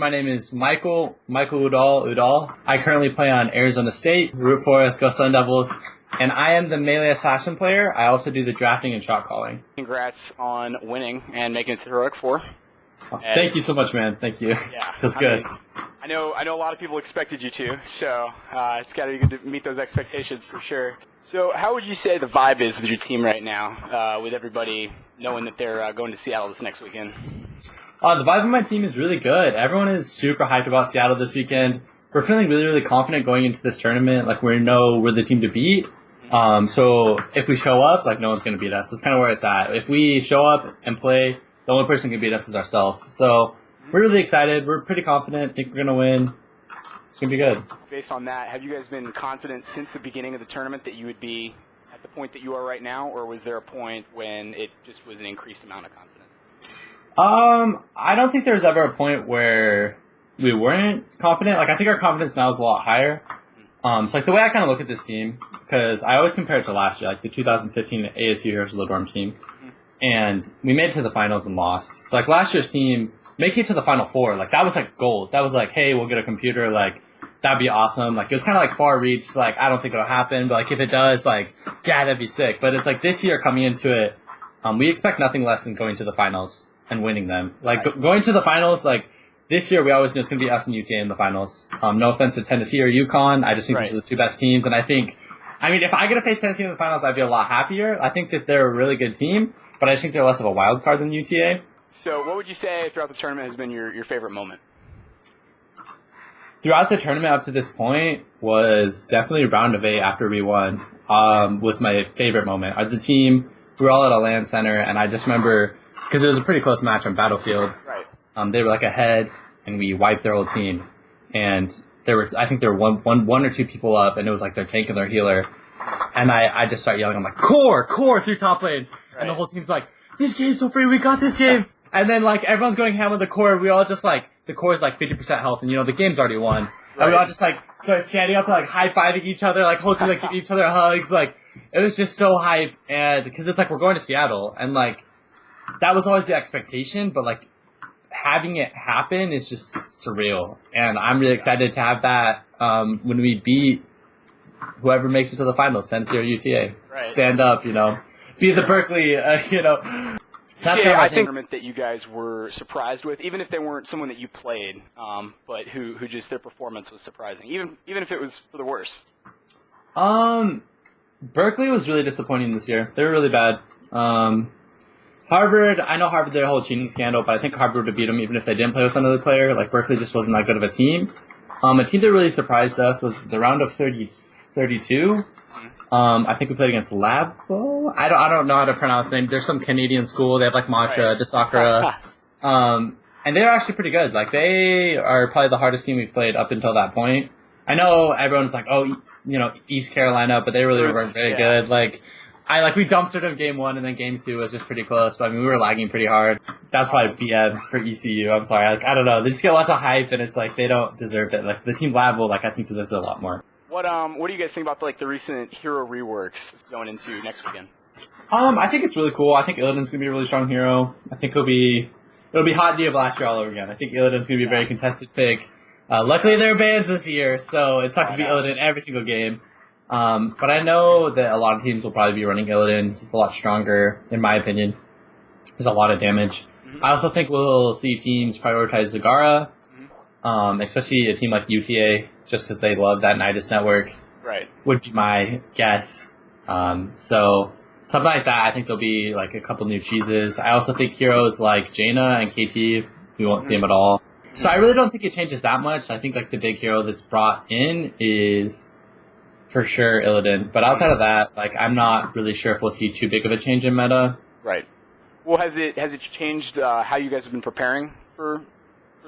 My name is Michael Udall. I currently play on Arizona State, root for us, go Sun Devils, and I am the melee assassin player. I also do the drafting and shot calling. Congrats on winning and making it to Heroic 4. Thank you so much, man. Thank you. Yeah, Feels good. I know a lot of people expected you to, so it's got to be good to meet those expectations for sure. So how would you say the vibe is with your team right now, with everybody knowing that they're going to Seattle this next weekend? The vibe of my team is really good. Everyone is super hyped about Seattle this weekend. We're feeling really, really confident going into this tournament. Like, we know we're the team to beat. So if we show up, like, no one's going to beat us. That's kind of where it's at. If we show up and play, the only person who can beat us is ourselves. So we're really excited. We're pretty confident. Think we're going to win. It's going to be good. Based on that, have you guys been confident since the beginning of the tournament that you would be at the point that you are right now, or was there a point when it just was an increased amount of confidence? I don't think there was ever a point where we weren't confident. Like, I think our confidence now is a lot higher. So, like, the way I kind of look at this team, because I always compare it to last year, like the 2015 ASU Heroes Lidorm team, and we made it to the finals and lost. So, like, last year's team, making it to the Final Four, like, that was, like, goals. That was, like, hey, we'll get a computer, like, that'd be awesome. Like, it was kind of, like, far reach. Like, I don't think it'll happen, but, like, if it does, like, yeah, that'd be sick. But it's, like, this year coming into it, we expect nothing less than going to the finals and winning them. Like, going to the finals, like, this year we always knew it's going to be us and UTA in the finals. No offense to Tennessee or UConn. I just think these are the two best teams. And I think, if I get to face Tennessee in the finals, I'd be a lot happier. I think that they're a really good team, but I just think they're less of a wild card than UTA. So what would you say throughout the tournament has been your favorite moment? Throughout the tournament up to this point was definitely round of 8 after we won, was my favorite moment. The team, we were all at a LAN center, and I just remember, because it was a pretty close match on Battlefield. Right. They were like ahead, and we wiped their whole team. And I think there were one or two people up, and it was like their tank and their healer. And I just start yelling, I'm like, core through top lane. Right. And the whole team's like, this game's so free, we got this game. And then, like, everyone's going ham on the core. We all just, like, the core is, like, 50% health, and, the game's already won. Right. And we all just, like, start standing up to, like, high-fiving each other, like, whole team, like, giving each other hugs. Like, it was just so hype. And, because it's, like, we're going to Seattle. And, like, that was always the expectation, but, like, having it happen is just surreal. And I'm really excited to have that when we beat whoever makes it to the finals, Tennessee or UTA. Right. Stand up, Be the Berkeley, That's kind of I think that you guys were surprised with, even if they weren't someone that you played, but who just their performance was surprising, even if it was for the worse. Berkeley was really disappointing this year. They were really bad. Harvard, I know Harvard, their whole cheating scandal, but I think Harvard would have beat them even if they didn't play with another player. Like, Berkeley just wasn't that good of a team. A team that really surprised us was the round of 32. I think we played against Labo. I don't know how to pronounce the name. There's some Canadian school. They have like Mantra, Desakura. And they're actually pretty good. Like, they are probably the hardest team we've played up until that point. I know everyone's like, oh, East Carolina, but they really weren't very good. Like, we dumpstered them game 1, and then game 2 was just pretty close. But we were lagging pretty hard. That's probably BM for ECU. I'm sorry. Like, I don't know. They just get lots of hype, and it's like they don't deserve it. Like, the team Labo, I think deserves it a lot more. What do you guys think about the recent hero reworks going into next weekend? I think it's really cool. I think Illidan's gonna be a really strong hero. I think it'll be Hot D of last year all over again. I think Illidan's gonna be a very contested pick. Luckily there are bans this year, so it's not gonna be Illidan every single game. But I know that a lot of teams will probably be running Illidan. He's a lot stronger, in my opinion. There's a lot of damage. I also think we'll see teams prioritize Zagara, especially a team like UTA, just because they love that Nidus network. Right. Would be my guess. So something like that, I think there'll be like a couple new cheeses. I also think heroes like Jaina and KT, we won't see them at all. So I really don't think it changes that much. I think like the big hero that's brought in is for sure Illidan. But outside of that, like, I'm not really sure if we'll see too big of a change in meta. Right. Well, has it changed how you guys have been preparing for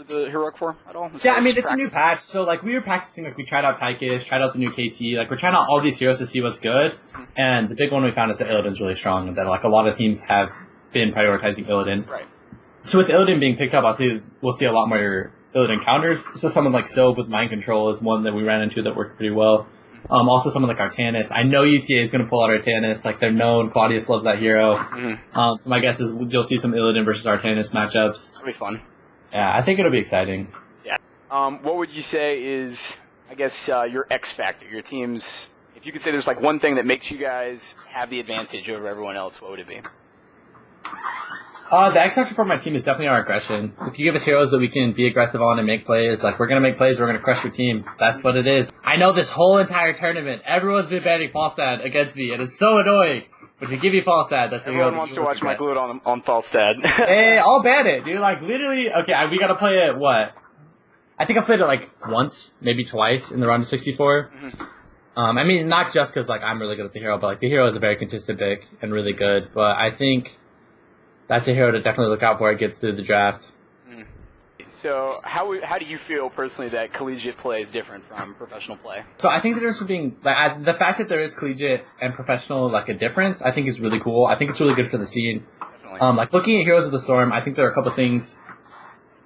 the Heroic 4 at all? Yeah, it's a new patch. So, like, we were practicing, like, we tried out Tychus, tried out the new KT. Like, we're trying out all these heroes to see what's good. And the big one we found is that Illidan's really strong, and that, like, a lot of teams have been prioritizing Illidan. Right. So with Illidan being picked up, we'll see a lot more Illidan counters. So someone like Sylve with Mind Control is one that we ran into that worked pretty well. Also someone like Artanis. I know UTA is going to pull out Artanis. Like, they're known. Guiltiest loves that hero. So my guess is you'll see some Illidan versus Artanis matchups. That'll be fun. Yeah, I think it'll be exciting. Yeah, What would you say is, I guess, your X factor, your team's, if you could say there's like one thing that makes you guys have the advantage over everyone else, what would it be? The X factor for my team is definitely our aggression. If you give us heroes that we can be aggressive on and make plays, like we're gonna make plays, we're gonna crush your team. That's what it is. I know this whole entire tournament, everyone's been banning Falstad against me, and it's so annoying. But if you give me Falstad, that's Everyone wants to watch my glute on Falstad. Hey, I'll ban it, dude. Like literally, okay, we gotta play it. What? I think I played it like once, maybe twice in the round of 64. Mm-hmm. I mean, not just because like I'm really good at the hero, but like the hero is a very consistent pick and really good. But I think that's a hero to definitely look out for. It gets through the draft. So how do you feel personally that collegiate play is different from professional play? So I think the difference being like the fact that there is collegiate and professional like a difference, I think is really cool. I think it's really good for the scene. Definitely. Like looking at Heroes of the Storm, I think there are a couple things,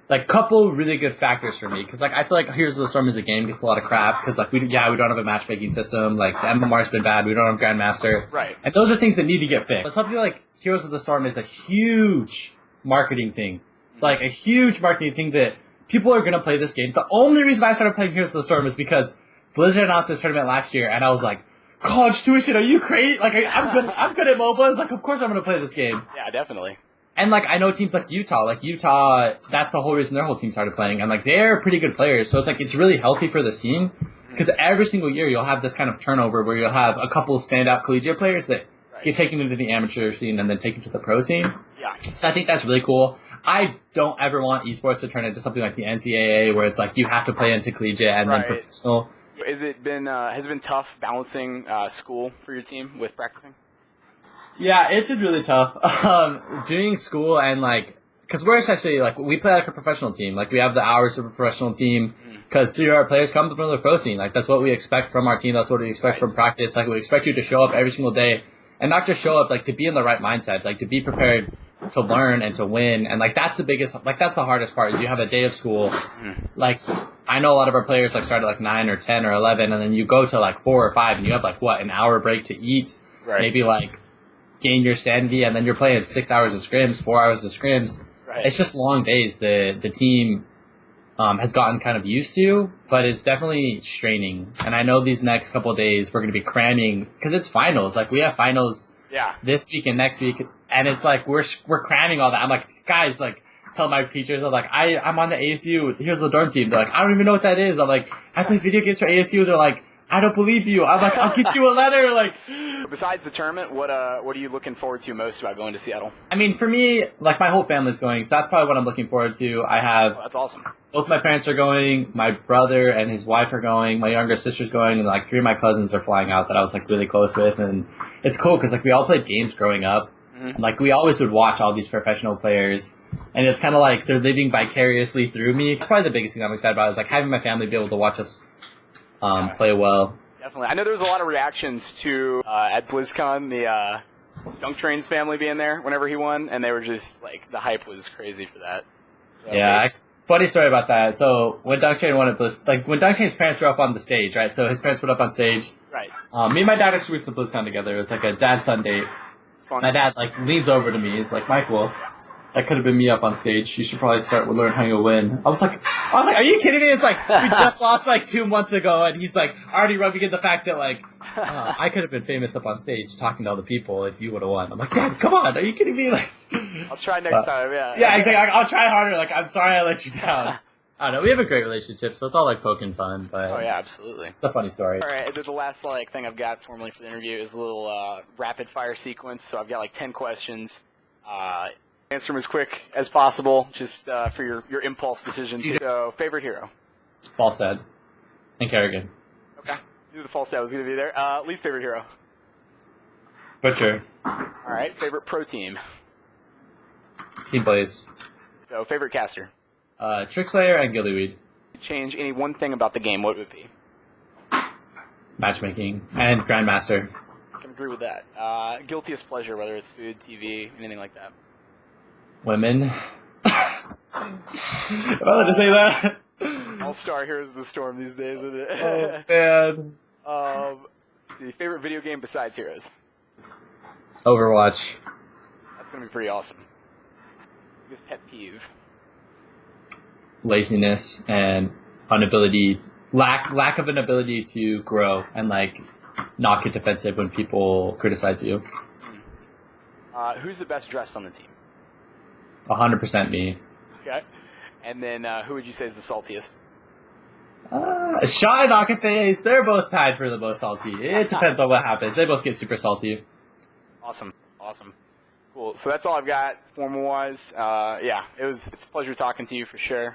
like couple really good factors for me because like I feel like Heroes of the Storm as a game gets a lot of crap because like we don't have a matchmaking system. Like the MMR's been bad. We don't have Grandmaster. Right. And those are things that need to get fixed. But something like Heroes of the Storm is a huge marketing thing. Like a huge marketing thing that people are going to play this game. The only reason I started playing Heroes of the Storm is because Blizzard announced this tournament last year, and I was like, college tuition, are you crazy? Like, I'm good at MOBAs. Like, of course I'm going to play this game. Yeah, definitely. And, like, I know teams like Utah. Like, Utah, that's the whole reason their whole team started playing. And, like, they're pretty good players. So it's, like, it's really healthy for the scene. Because every single year you'll have this kind of turnover where you'll have a couple of standout collegiate players that get taken into the amateur scene and then taken to the pro scene. Yeah. So I think that's really cool. I don't ever want esports to turn into something like the NCAA where it's like you have to play into collegiate and then professional. Has it been tough balancing school for your team with practicing? Yeah, it's been really tough. Doing school and like, because we're essentially like, we play like a professional team. Like we have the hours of a professional team because 3 our players come from the pro scene. Like that's what we expect from our team. That's what we expect from practice. Like we expect you to show up every single day and not just show up, like to be in the right mindset, like to be prepared to learn and to win. And like that's the biggest, like that's the hardest part is you have a day of school. Like I know a lot of our players like start at like 9 or 10 or 11 and then you go to like 4 or 5 and you have like what, an hour break to eat, maybe like gain your sanity, and then you're playing 6 hours of scrims, 4 hours of scrims. It's just long days the team has gotten kind of used to, but it's definitely straining. And I know these next couple of days we're going to be cramming because it's finals. Like we have finals this week and next week, and it's like we're cramming all that. I'm like, guys, like tell my teachers, I'm like, I'm on the ASU Here's the Dorm team. They're like, I don't even know what that is. I'm like, I play video games for ASU. They're like, I don't believe you. I'm like, I'll get you a letter. Like, besides the tournament, what are you looking forward to most about going to Seattle? I mean, for me, like my whole family's going, so that's probably what I'm looking forward to. I have that's awesome. Both my parents are going, my brother and his wife are going, my younger sister's going, and like 3 of my cousins are flying out that I was like really close with, and it's cool because like we all played games growing up, and like we always would watch all these professional players, and it's kind of like they're living vicariously through me. It's probably the biggest thing I'm excited about is like having my family be able to watch us play well. Definitely. I know there was a lot of reactions to at BlizzCon the Dunk Train's family being there whenever he won, and they were just like the hype was crazy for that. So, yeah. Funny story about that. So when Dunk Train won at Blizz, like when Dunk Train's parents were up on the stage, right? So his parents went up on stage. Right. Me and my dad actually went to BlizzCon together. It was like a dad-son date. Fun. My dad like leans over to me. He's like, Michael, that could have been me up on stage. You should probably start with learn how you win. I was like, are you kidding me? It's like we just lost like 2 months ago, and he's like already rubbing in the fact that like I could have been famous up on stage talking to all the people if you would have won. I'm like, Dad, come on, are you kidding me? Like, I'll try next time. Yeah. Yeah, exactly. I'll try harder. Like, I'm sorry I let you down. I don't know. We have a great relationship, so it's all like poking fun. But oh yeah, absolutely. It's a funny story. All right, the last like thing I've got formally for the interview is a little rapid fire sequence. So I've got like 10 questions. Answer them as quick as possible, just for your impulse decisions. So, favorite hero? Falstad and Kerrigan. Okay, knew the Falstad was going to be there. Least favorite hero? Butcher. All right, favorite pro team? Team Blaze. So, favorite caster? Trickslayer and Gillyweed. Change any one thing about the game, what would it be? Matchmaking and Grandmaster. I can agree with that. Guiltiest pleasure, whether it's food, TV, anything like that. Women. Am I allowed to say that? All-star Heroes of the Storm these days, isn't it? Oh, man. The favorite video game besides Heroes? Overwatch. That's going to be pretty awesome. Biggest pet peeve? Laziness and lack of an ability to grow and like not get defensive when people criticize you. Who's the best dressed on the team? 100% me. Okay. And then who would you say is the saltiest? Shaw and Akaface, they're both tied for the most salty. It depends on what happens. They both get super salty. Awesome. Cool. So that's all I've got formal-wise. Yeah, it's a pleasure talking to you for sure.